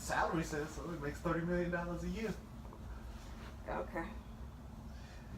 salary says so. It makes $30 million a year. Okay.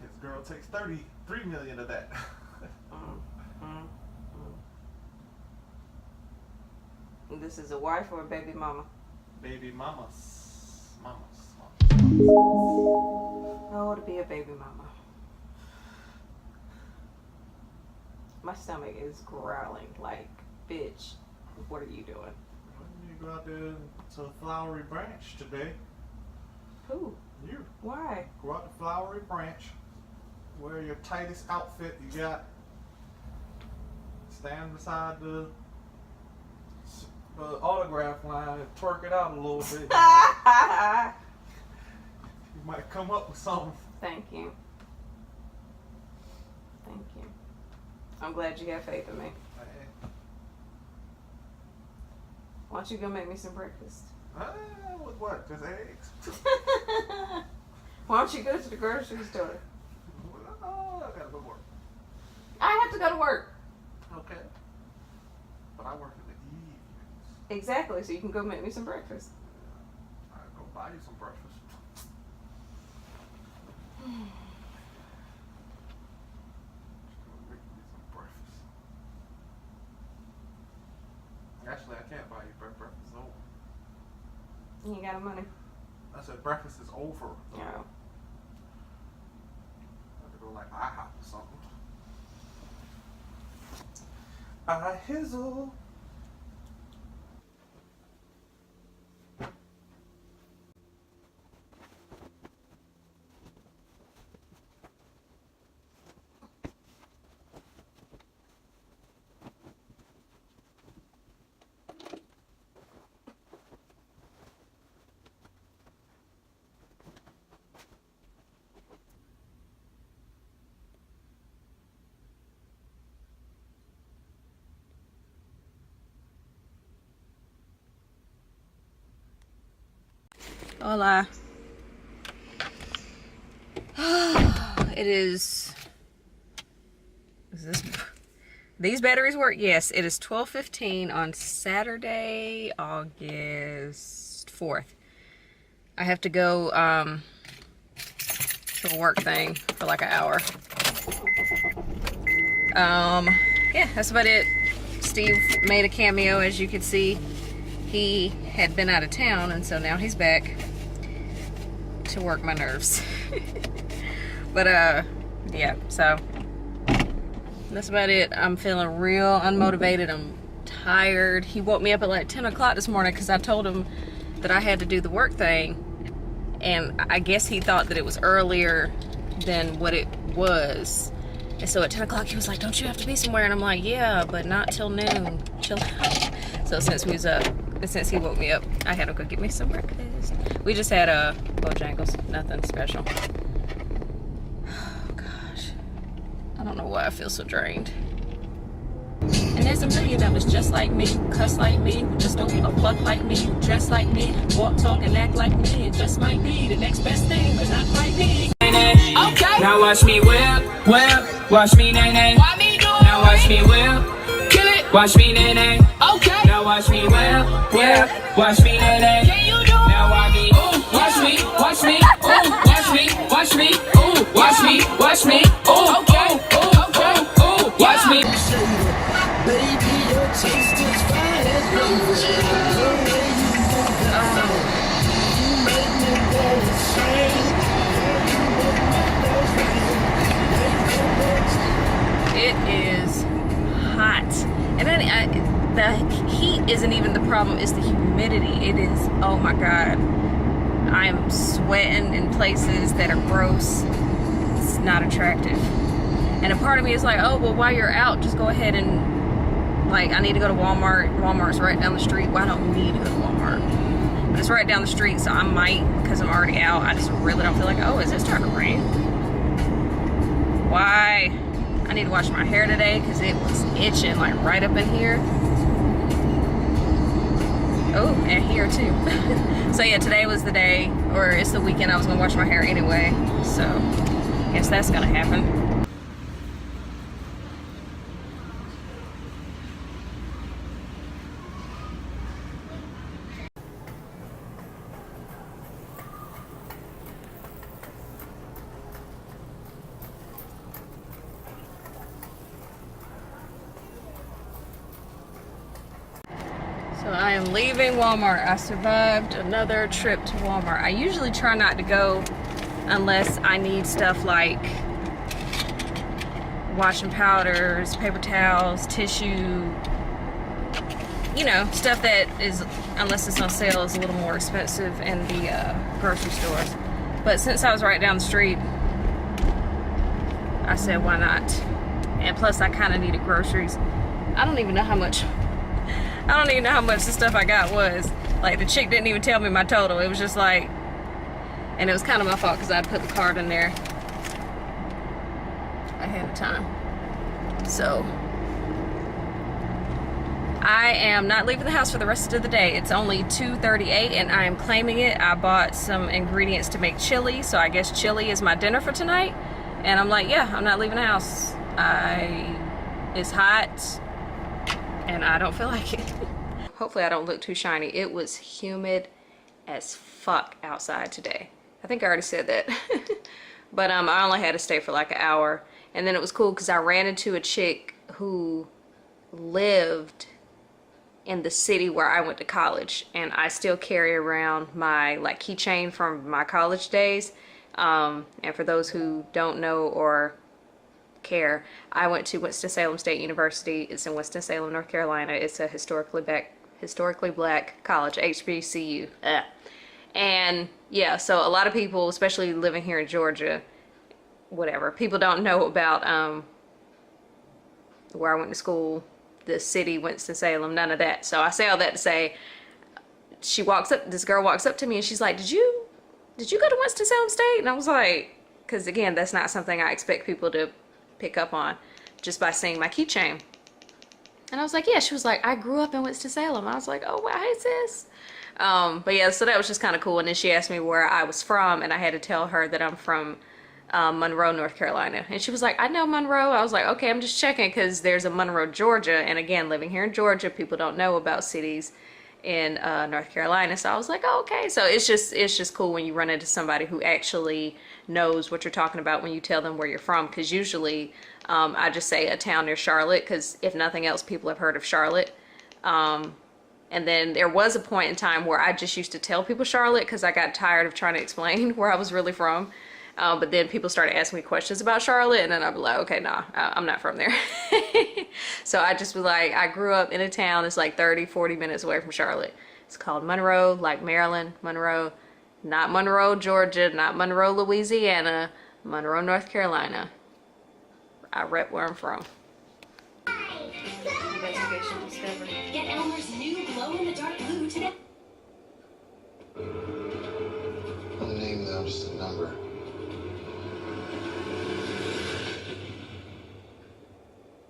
His girl takes $33 million of that. This is a wife or a baby mama? Baby mamas. Oh, to be a baby mama. My stomach is growling like, bitch, what are you doing? Well, you go out there to Flowery Branch today. Who? You. Why? Go out to Flowery Branch. Wear your tightest outfit you got. Stand beside the autograph line and twerk it out a little bit. You might come up with something. Thank you. Thank you. I'm glad you have faith in me. Why don't you go make me some breakfast? With what? Just eggs? Why don't you go to the grocery store? Well, I gotta go work. I have to go to work. Okay. But I work in the evenings. Exactly, so you can go make me some breakfast. I'll go buy you some breakfast. Make me some breakfast. Actually, I can't buy you breakfast. Breakfast is over. You ain't got no money. I said breakfast is over. No. I have to go like IHOP or something. I hizzle. Hola. It is this? These batteries work? Yes, it is 12:15 on Saturday, August 4th. I have to go to a work thing for like an hour. Yeah, that's about it. Steve made a cameo, as you can see. He had been out of town, and so now he's back to work my nerves. But yeah, so that's about it. I'm feeling real unmotivated. I'm tired. He woke me up at like 10 o'clock this morning because I told him that I had to do the work thing, and I guess he thought that it was earlier than what it was. And so at 10 o'clock he was like, don't you have to be somewhere? And I'm like, yeah, but not till noon. Chill out. So since he woke me up, I had to go get me some breakfast. We just had Bojangles, nothing special. Oh gosh, I don't know why I feel so drained. And there's a million of us just like me, cuss like me, just don't give a fuck like me, dress like me, walk, talk, and act like me. It just might be the next best thing, but not quite me. Okay. Now watch me whip, watch me nay nay. Why me do it? Now watch me whip, kill it. Watch me nay nay. Okay. Now watch me whip, watch me nay nay. Can you do it? Now watch me, watch me, ooh, watch me, ooh, watch me, ooh, okay, watch me. Baby, your taste is fine as roses. The way you move down, you make me go insane. It is hot, and then the heat isn't even the problem, it's the humidity. It is, oh my god, I'm sweating in places that are gross. It's not attractive. And a part of me is like, oh well, while you're out, just go ahead and, like, I need to go to Walmart. Walmart's right down the street. Well, I don't need to go to Walmart, but it's right down the street, so I might, because I'm already out. I just really don't feel like, oh, is it starting to rain? Why? I need to wash my hair today because it was itching like right up in here. Oh, and here too. So yeah, today was the day, or it's the weekend I was gonna wash my hair anyway. So guess that's gonna happen. I am leaving Walmart. I survived another trip to Walmart. I usually try not to go unless I need stuff like washing powders, paper towels, tissue, you know, stuff that is, unless it's on sale, is a little more expensive in the grocery stores. But since I was right down the street, I said, why not? And plus, I kind of needed groceries. I don't even know how much the stuff I got was. Like, the chick didn't even tell me my total. It was just like, and it was kind of my fault because I put the card in there ahead of time. So I am not leaving the house for the rest of the day. It's only 2:38 and I am claiming it. I bought some ingredients to make chili, so I guess chili is my dinner for tonight. And I'm like, yeah, I'm not leaving the house. It's hot and I don't feel like it. Hopefully I don't look too shiny. It was humid as fuck outside today. I think I already said that. But I only had to stay for like an hour. And then it was cool because I ran into a chick who lived in the city where I went to college, and I still carry around my like keychain from my college days. And for those who don't know or care, I went to Winston-Salem State University. It's in Winston-Salem, North Carolina. It's a historically black college, HBCU. And yeah, so a lot of people, especially living here in Georgia, whatever, people don't know about where I went to school, the city, Winston-Salem, none of that. So I say all that to say, this girl walks up to me and she's like, did you go to Winston-Salem State? And I was like, because again, that's not something I expect people to pick up on just by seeing my keychain. And I was like, yeah. She was like, I grew up in Winston-Salem. I was like, oh wow, hey sis. But yeah, so that was just kind of cool. And then she asked me where I was from, and I had to tell her that I'm from Monroe, North Carolina. And she was like, I know Monroe. I was like, okay, I'm just checking because there's a Monroe, Georgia. And again, living here in Georgia, people don't know about cities in North Carolina. So I was like, oh, okay. So it's just cool when you run into somebody who actually knows what you're talking about when you tell them where you're from. Because usually I just say a town near Charlotte, because if nothing else, people have heard of Charlotte. And then there was a point in time where I just used to tell people Charlotte because I got tired of trying to explain where I was really from. But then people started asking me questions about Charlotte, and then I'd be like, okay, nah, I'm not from there. So I just was like, I grew up in a town that's like 30, 40 minutes away from Charlotte. It's called Monroe, like Maryland, Monroe. Not Monroe, Georgia, not Monroe, Louisiana, Monroe, North Carolina. I rep where I'm from. Investigation discovered. Get Elmer's new glow-in-the-dark glue today. No name though, just a number.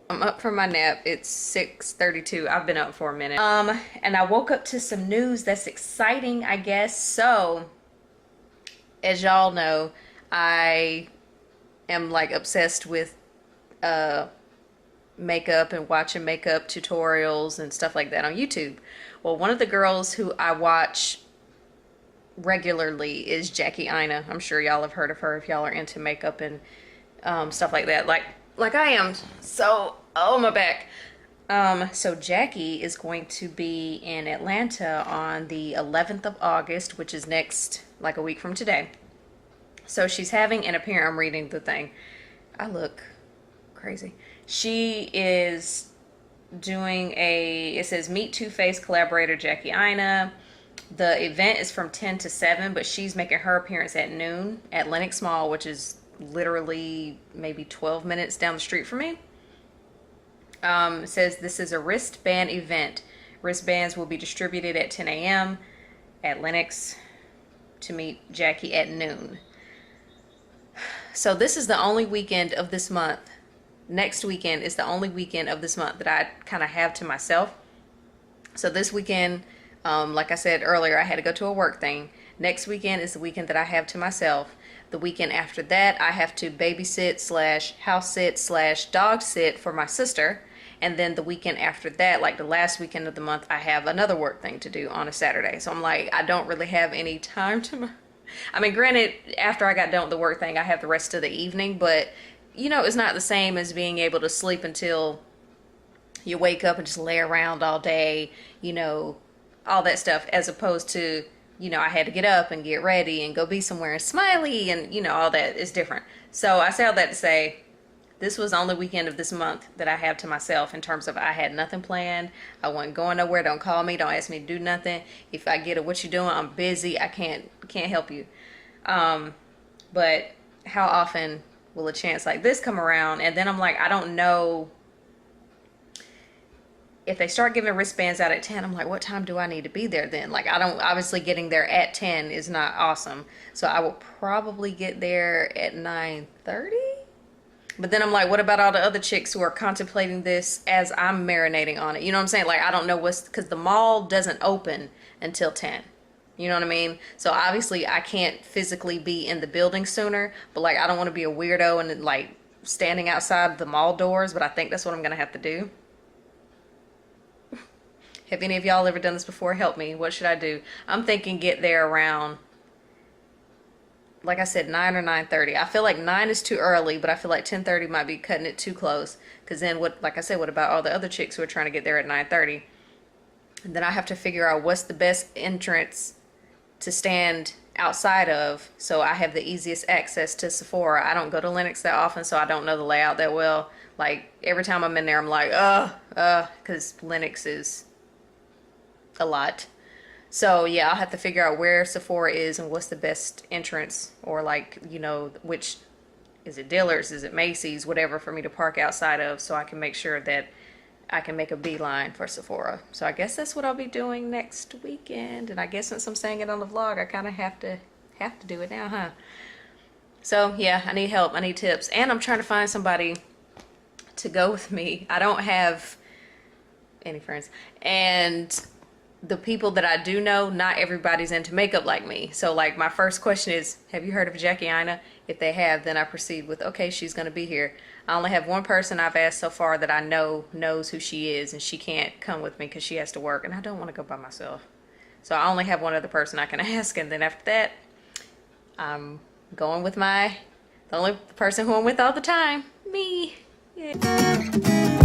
I'm up from my nap. It's 6:32. I've been up for a minute. And I woke up to some news that's exciting, I guess. So, as y'all know, I am like obsessed with makeup and watching makeup tutorials and stuff like that on YouTube. Well, one of the girls who I watch regularly is Jackie Ina. I'm sure y'all have heard of her if y'all are into makeup and stuff like that, like I am. So, oh, my back. So Jackie is going to be in Atlanta on the 11th of August, which is next, like a week from today. So she's having an appearance. I'm reading the thing. I look crazy. She is doing it says meet Two-Face collaborator Jackie Ina. The event is from 10 to 7, but she's making her appearance at noon at Lenox Mall, which is literally maybe 12 minutes down the street from me. It says this is a wristband event. Wristbands will be distributed at 10 a.m. at Lenox to meet Jackie at noon. So this is the only weekend of this month. Next weekend is the only weekend of this month that I kind of have to myself. So this weekend, like I said earlier, I had to go to a work thing. Next weekend is the weekend that I have to myself. The weekend after that, I have to babysit / house sit / dog sit for my sister. And then the weekend after that, like the last weekend of the month, I have another work thing to do on a Saturday. So I'm like, I don't really have any time to... I mean, granted, after I got done with the work thing, I have the rest of the evening. But, you know, it's not the same as being able to sleep until you wake up and just lay around all day, you know, all that stuff, as opposed to, you know, I had to get up and get ready and go be somewhere and smiley and, you know, all that is different. So I say all that to say, this was the only weekend of this month that I have to myself, in terms of I had nothing planned. I wasn't going nowhere. Don't call me. Don't ask me to do nothing. If I get a what you doing, I'm busy. I can't help you. But how often will a chance like this come around? And then I'm like, I don't know. If they start giving wristbands out at 10, I'm like, what time do I need to be there then? Like, I don't, obviously getting there at 10 is not awesome. So I will probably get there at 9:30. But then I'm like, what about all the other chicks who are contemplating this as I'm marinating on it? You know what I'm saying? Like, I don't know because the mall doesn't open until 10. You know what I mean? So obviously I can't physically be in the building sooner, but like, I don't want to be a weirdo and like standing outside the mall doors, but I think that's what I'm going to have to do. Have any of y'all ever done this before? Help me. What should I do? I'm thinking get there around, like I said, 9 or 9:30. I feel like 9 is too early, but I feel like 10:30 might be cutting it too close. Because then what, like I said, what about all the other chicks who are trying to get there at 9:30? And then I have to figure out what's the best entrance to stand outside of, so I have the easiest access to Sephora. I don't go to Lenox that often, so I don't know the layout that well. Like, every time I'm in there, I'm like, because Lenox is a lot. So yeah, I'll have to figure out where Sephora is and what's the best entrance, or like, you know, which, is it Dillard's, is it Macy's, whatever, for me to park outside of, so I can make sure that I can make a beeline for Sephora. So I guess that's what I'll be doing next weekend. And I guess since I'm saying it on the vlog, I kind of have to do it now, huh? So yeah, I need help, I need tips, and I'm trying to find somebody to go with me. I don't have any friends, and the people that I do know, not everybody's into makeup like me. So like, my first question is, have you heard of Jackie Ina? If they have, then I proceed with, okay, she's gonna be here. I only have one person I've asked so far that I know knows who she is, and she can't come with me because she has to work, and I don't want to go by myself. So I only have one other person I can ask, and then after that, I'm going with the only person who I'm with all the time, me. Yeah.